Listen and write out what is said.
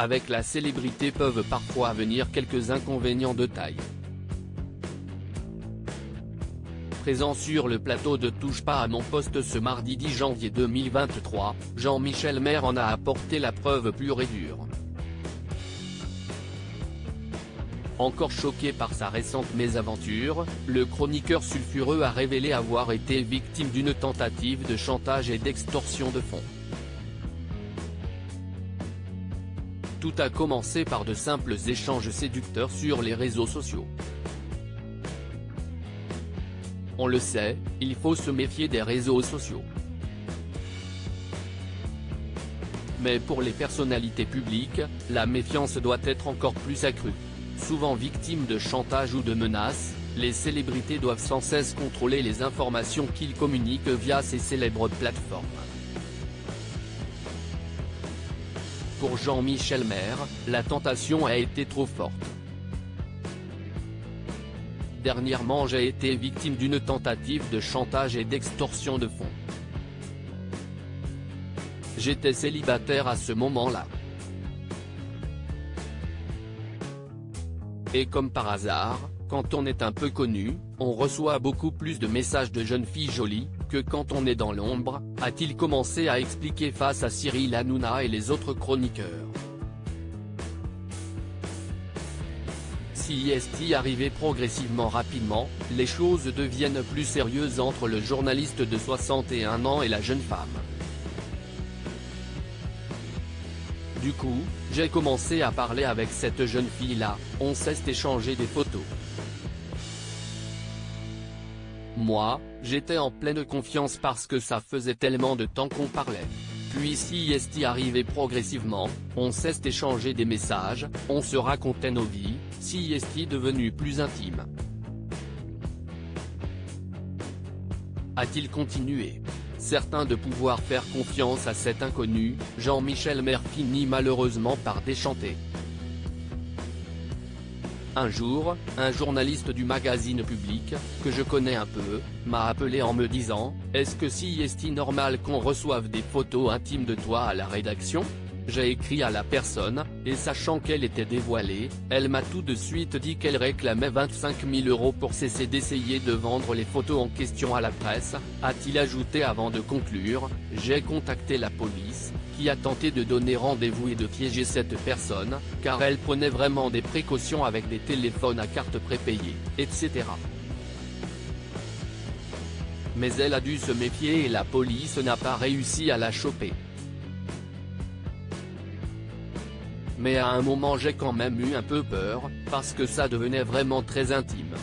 avec la célébrité peuvent parfois venir quelques inconvénients de taille. Présent sur le plateau de Touche pas à mon poste ce mardi 10 janvier 2023, Jean-Michel Maire en a apporté la preuve pure et dure. Encore choqué par sa récente mésaventure, le chroniqueur sulfureux a révélé avoir été victime d'une tentative de chantage et d'extorsion de fonds. Tout a commencé par de simples échanges séducteurs sur les réseaux sociaux. On le sait, il faut se méfier des réseaux sociaux. Mais pour les personnalités publiques, la méfiance doit être encore plus accrue. Souvent victimes de chantage ou de menaces, les célébrités doivent sans cesse contrôler les informations qu'ils communiquent via ces célèbres plateformes. Pour Jean-Michel Maire, la tentation a été trop forte. Dernièrement j'ai été victime d'une tentative de chantage et d'extorsion de fonds. J'étais célibataire à ce moment-là. Et comme par hasard, quand on est un peu connu, on reçoit beaucoup plus de messages de jeunes filles jolies, que quand on est dans l'ombre, a-t-il commencé à expliquer face à Cyril Hanouna et les autres chroniqueurs. Si est arrivé progressivement rapidement, les choses deviennent plus sérieuses entre le journaliste de 61 ans et la jeune femme. Du coup, j'ai commencé à parler avec cette jeune fille-là, on s'est échangé des photos. Moi, j'étais en pleine confiance parce que ça faisait tellement de temps qu'on parlait. Puis si est arrivé progressivement, on s'est échangé des messages, on se racontait nos vies, si est devenu plus intime. A-t-il continué? Certain de pouvoir faire confiance à cet inconnu, Jean-Michel Maire finit malheureusement par déchanter. Un jour, un journaliste du magazine Public, que je connais un peu, m'a appelé en me disant « Est-ce que si est normal qu'on reçoive des photos intimes de toi à la rédaction ?» J'ai écrit à la personne, et sachant qu'elle était dévoilée, elle m'a tout de suite dit qu'elle réclamait 25 000 € pour cesser d'essayer de vendre les photos en question à la presse, a-t-il ajouté avant de conclure. J'ai contacté la police, qui a tenté de donner rendez-vous et de piéger cette personne, car elle prenait vraiment des précautions avec des téléphones à carte prépayée, etc. Mais elle a dû se méfier et la police n'a pas réussi à la choper. Mais à un moment j'ai quand même eu un peu peur, parce que ça devenait vraiment très intime.